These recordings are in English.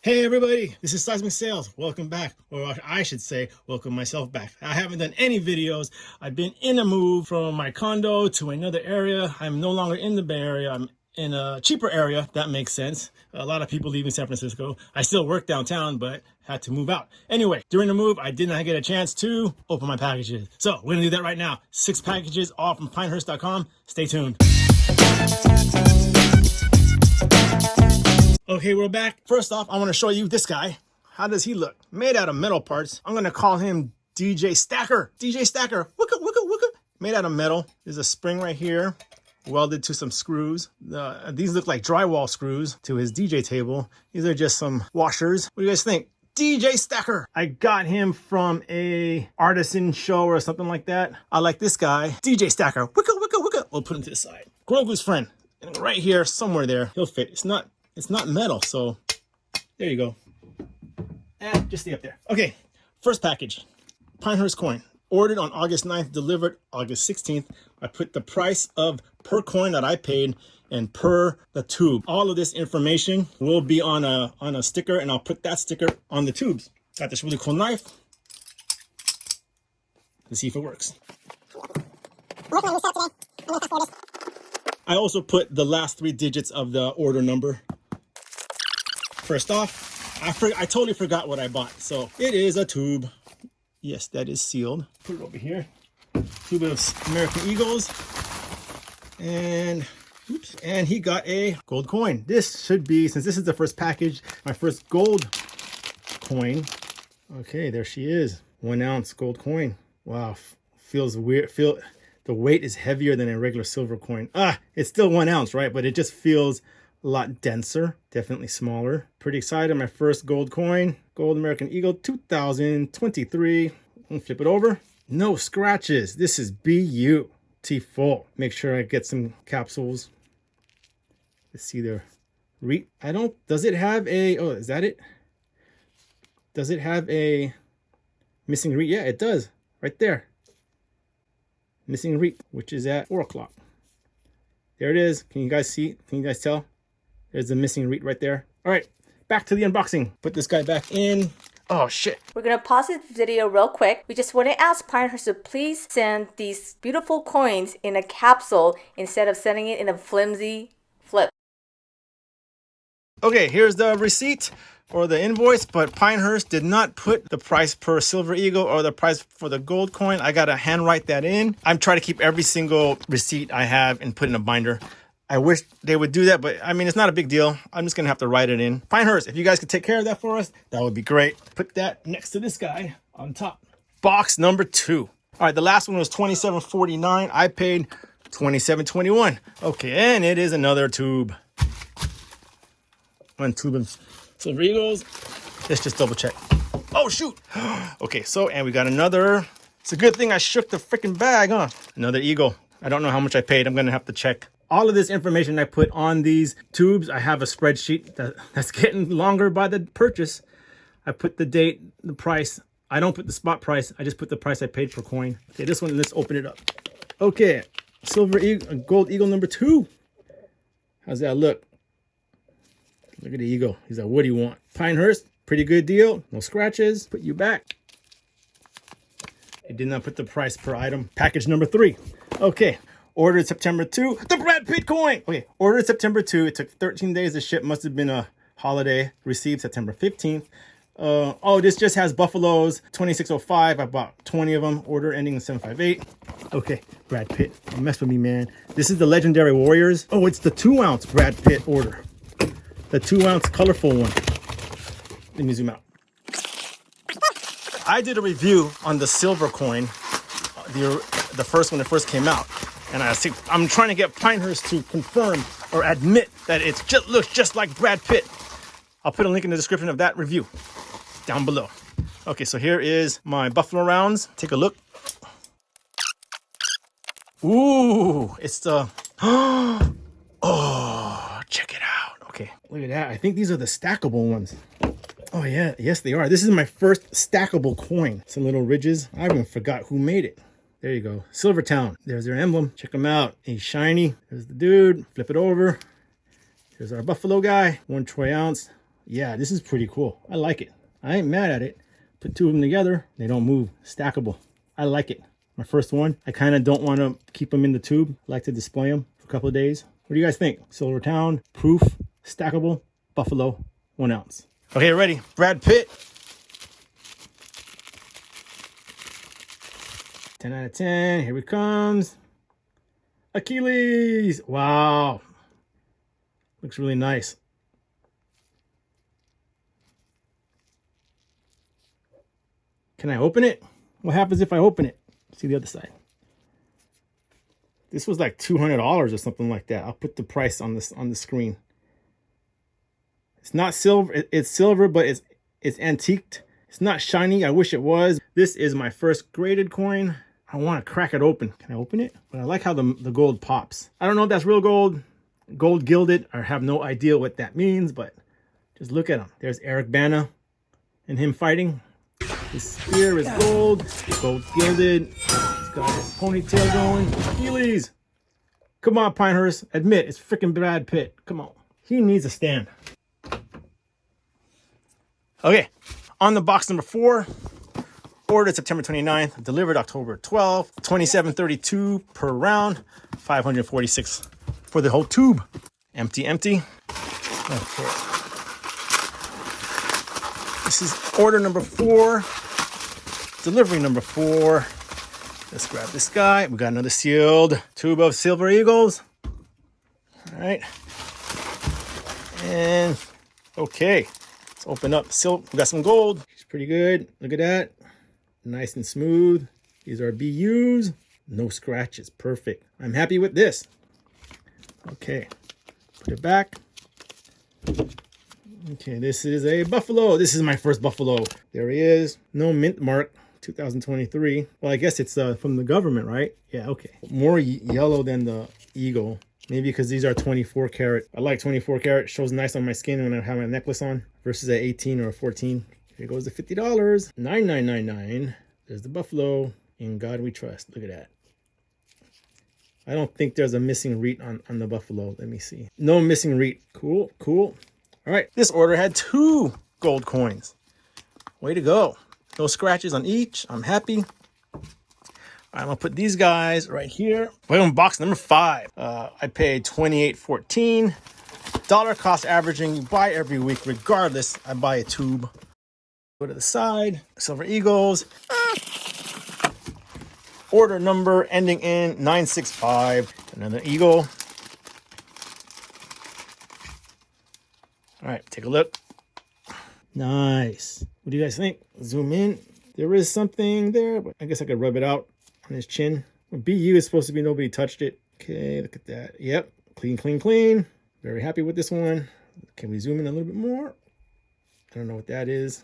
Hey everybody, this is Seismic Sales. Welcome back, or I should say, welcome myself back. I haven't done any videos. I've been in a move from my condo to another area. I'm no longer in the Bay Area. I'm in a cheaper area. That makes sense. A lot of people leaving San Francisco. I still work downtown, but had to move out. Anyway, during the move, I did not get a chance to open my packages. So we're gonna do that right now. 6 packages, all from Pinehurst.com. Stay tuned. Okay, we're back. First off, I want to show you this guy. How does he look? Made out of metal parts. I'm going to call him DJ Stacker. DJ Stacker. Wooka, wooka, wooka. Made out of metal. There's a spring right here, welded to some screws. These look like drywall screws to his DJ table. These are just some washers. What do you guys think? DJ Stacker. I got him from a artisan show or something like that. I like this guy. DJ Stacker. Wooka, wooka, wooka. We'll put him to the side. Grogu's friend. And right here, somewhere there, he'll fit. It's not metal, so there you go. And just stay up there. Okay, first package. Pinehurst coin. Ordered on August 9th, delivered August 16th. I put the price of per coin that I paid and per the tube. All of this information will be on a sticker, and I'll put that sticker on the tubes. Got this really cool knife. Let's see if it works. I also put the last 3 digits of the order number. First off, I totally forgot what I bought. So it is a tube. Yes, that is sealed. Put it over here. Tube of American Eagles. And oops, and he got a gold coin. This should be, since this is the first package, my first gold coin. Okay, there she is. 1 ounce gold coin. Wow, feels weird. The weight is heavier than a regular silver coin. It's still 1 ounce, right? But it just feels a lot denser, definitely smaller. Pretty excited. My first gold coin, gold American Eagle 2023. I'll flip it over. No scratches. This is beautiful. Make sure I get some capsules. Let's see their does it have a, oh, is that it? Does it have a missing read? Yeah, it does. Right there. Missing read, which is at 4 o'clock. There it is. Can you guys see? Can you guys tell? There's a missing read right there. All right, back to the unboxing. Put this guy back in. Oh, shit. We're going to pause this video real quick. We just want to ask Pinehurst to please send these beautiful coins in a capsule instead of sending it in a flimsy flip. Okay, here's the receipt or the invoice, but Pinehurst did not put the price per silver eagle or the price for the gold coin. I got to handwrite that in. I'm trying to keep every single receipt I have and put in a binder. I wish they would do that, but I mean, it's not a big deal. I'm just going to have to write it in. Pinehurst, if you guys could take care of that for us, that would be great. Put that next to this guy on top. Box number 2. All right, the last one was $27.49. I paid $27.21. Okay, and it is another tube. 1 tube of silver eagles. Let's just double check. Oh, shoot. Okay, so, and we got another. It's a good thing I shook the freaking bag, huh? Another eagle. I don't know how much I paid. I'm going to have to check. All of this information I put on these tubes. I have a spreadsheet that's getting longer by the purchase. I put the date, the price. I don't put the spot price. I just put the price I paid per coin. Okay, this one, let's open it up. Okay, silver eagle, gold eagle number 2. How's that look? Look at the eagle. He's like, what do you want? Pinehurst, pretty good deal. No scratches. Put you back. It did not put the price per item. Package number 3. Okay. Ordered September 2. The Brad Pitt coin. Okay. Ordered September 2. It took 13 days to ship. Must have been a holiday. Received September 15th. Oh, this just has Buffaloes. 2605. I bought 20 of them. Order ending in 758. Okay. Brad Pitt. Don't mess with me, man. This is the Legendary Warriors. Oh, it's the 2 ounce Brad Pitt order. The 2 ounce colorful one. Let me zoom out. I did a review on the silver coin, the first one that first came out, and I'm trying to get Pinehurst to confirm or admit that it looks just like Brad Pitt. I'll put a link in the description of that review down below. Okay, so here is my Buffalo rounds. Take a look. Ooh, it's the oh, check it out. Okay, look at that. I think these are the stackable ones. Oh yeah, yes they are. This is my first stackable coin. Some little ridges. I even forgot who made it. There you go. Silvertown. There's their emblem. Check them out. He's shiny. There's the dude. Flip it over. Here's our Buffalo guy. 1 troy ounce. Yeah, this is pretty cool. I like it. I ain't mad at it. Put two of them together, they don't move. Stackable. I like it. My first one. I kind of don't want to keep them in the tube. I like to display them for a couple of days. What do you guys think? Silvertown, proof, stackable, Buffalo, 1 ounce. Okay, ready. Brad Pitt. 10 out of 10. Here he comes. Achilles. Wow. Looks really nice. Can I open it? What happens if I open it? See the other side. This was like $200 or something like that. I'll put the price on this on the screen. It's not silver. It's silver, but it's antiqued. It's not shiny. I wish it was. This is my first graded coin. I want to crack it open. Can I open it? But I like how the gold pops. I don't know if that's real gold, gold gilded. I have no idea what that means, but just look at him. There's Eric Bana and him fighting. His spear is gold gilded. He's got his ponytail going. Achilles. Come on, Pinehurst. Admit, it's freaking Brad Pitt. Come on. He needs a stand. Okay, on the box number 4. Ordered September 29th, delivered October 12th, $27.32 per round, $546 for the whole tube. Empty. Okay. This is order number 4, delivery number 4. Let's grab this guy. We got another sealed tube of Silver Eagles. All right. And okay, let's open up. We got some gold. It's pretty good. Look at that. Nice and smooth. These are BUs. No scratches. Perfect. I'm happy with this. Okay. Put it back. Okay, this is a Buffalo. This is my first Buffalo. There he is. No mint mark. 2023. Well, I guess it's from the government, right? Yeah, okay. More yellow than the Eagle. Maybe because these are 24 karat. I like 24 karat. Shows nice on my skin when I have my necklace on versus an 18 or a 14. Here goes the $50. $99.99. There's the Buffalo. In God we trust. Look at that. I don't think there's a missing reet on the Buffalo. Let me see. No missing reet. Cool. All right. This order had 2 gold coins. Way to go. No scratches on each. I'm happy. I'm gonna put these guys right here. Boom, box number 5. I paid $28.14. Dollar cost averaging. You buy every week, regardless. I buy a tube. Go to the side. Silver Eagles. Order number ending in 965. Another Eagle. All right, take a look. Nice. What do you guys think? Zoom in. There is something there, but I guess I could rub it out on his chin. BU is supposed to be nobody touched it. Okay, look at that. Yep, clean. Very happy with this one. Can we zoom in a little bit more? I don't know what that is.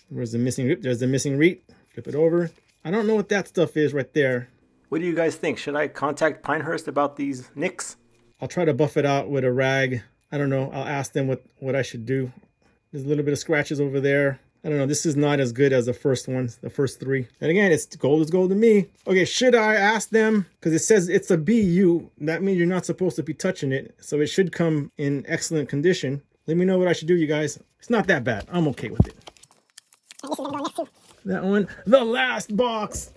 Where's the missing reet? There's the missing reet. Flip it over. I don't know what that stuff is right there. What do you guys think? Should I contact Pinehurst about these nicks? I'll try to buff it out with a rag. I don't know. I'll ask them what I should do. There's a little bit of scratches over there. I don't know. This is not as good as the first ones, the first 3. And again, it's gold is gold to me. Okay, should I ask them? Because it says it's a BU. That means you're not supposed to be touching it. So it should come in excellent condition. Let me know what I should do, you guys. It's not that bad. I'm okay with it. That one. The last box.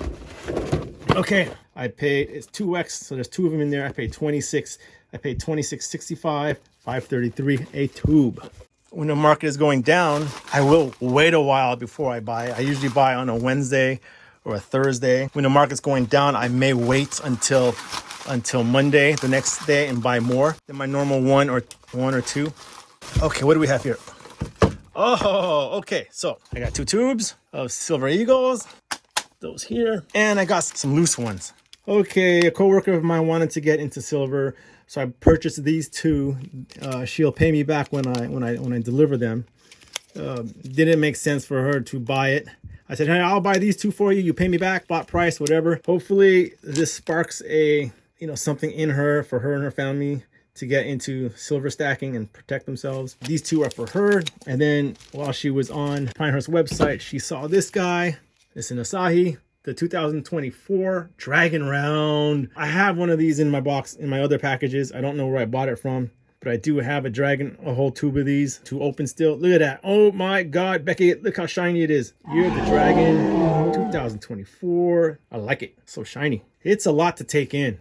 Okay. I paid, it's 2X, so there's 2 of them in there. I paid $26.65, $5.33 a tube. When the market is going down, I will wait a while before I buy. I usually buy on a Wednesday or a Thursday. When the market's going down, I may wait until Monday, the next day, and buy more than my normal one or 2. Okay, what do we have here? Oh, okay. So I got 2 tubes of Silver Eagles. Those here. And I got some loose ones. Okay, a coworker of mine wanted to get into silver, so I purchased these 2. She'll pay me back when I deliver them. Didn't make sense for her to buy it. I said, hey, I'll buy these 2 for you. You pay me back, bought price, whatever. Hopefully this sparks a something in her for her and her family to get into silver stacking and protect themselves. These 2 are for her. And then while she was on Pinehurst website, she saw this guy. It's an Asahi. The 2024 Dragon Round. I have one of these in my box, in my other packages. I don't know where I bought it from. but I do have a whole tube of these to open still. Look at that. Oh my God, Becky, look how shiny it is. Year of the Dragon 2024. I like it. So shiny. It's a lot to take in.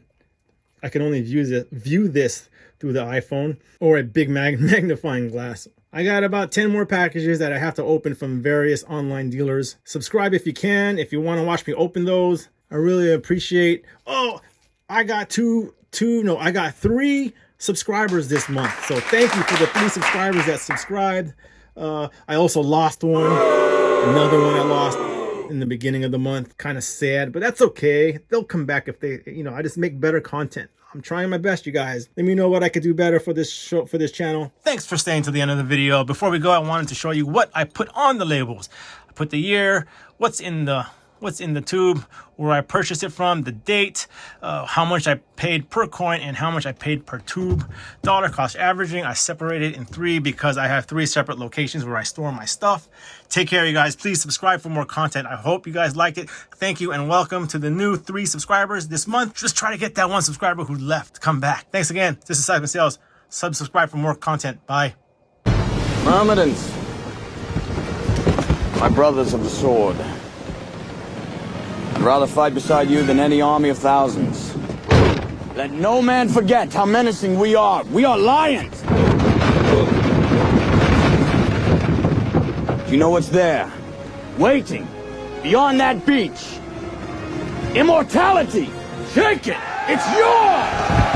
I can only view this through the iPhone or a big magnifying glass. I got about 10 more packages that I have to open from various online dealers. Subscribe if you can, if you want to watch me open those. I really appreciate. Oh, I got I got 3 subscribers this month. So thank you for the 3 subscribers that subscribed. I also lost one. Another one I lost in the beginning of the month. Kind of sad, but that's okay. They'll come back if they, I just make better content. I'm trying my best, you guys. Let me know what I could do better for this show, for this channel. Thanks for staying to the end of the video. Before we go, I wanted to show you what I put on the labels. I put the year, what's in the tube, where I purchased it from, the date, how much I paid per coin, and how much I paid per tube. Dollar cost averaging, I separated in 3 because I have 3 separate locations where I store my stuff. Take care, you guys. Please subscribe for more content. I hope you guys like it. Thank you, and welcome to the new 3 subscribers this month. Just try to get that 1 subscriber who left come back. Thanks again. This is Simon Sales. Subscribe for more content. Bye. Myrmidons, my brothers of the sword. I'd rather fight beside you than any army of thousands. Let no man forget how menacing we are. We are lions! Do you know what's there? Waiting, beyond that beach. Immortality! Take it! It's yours!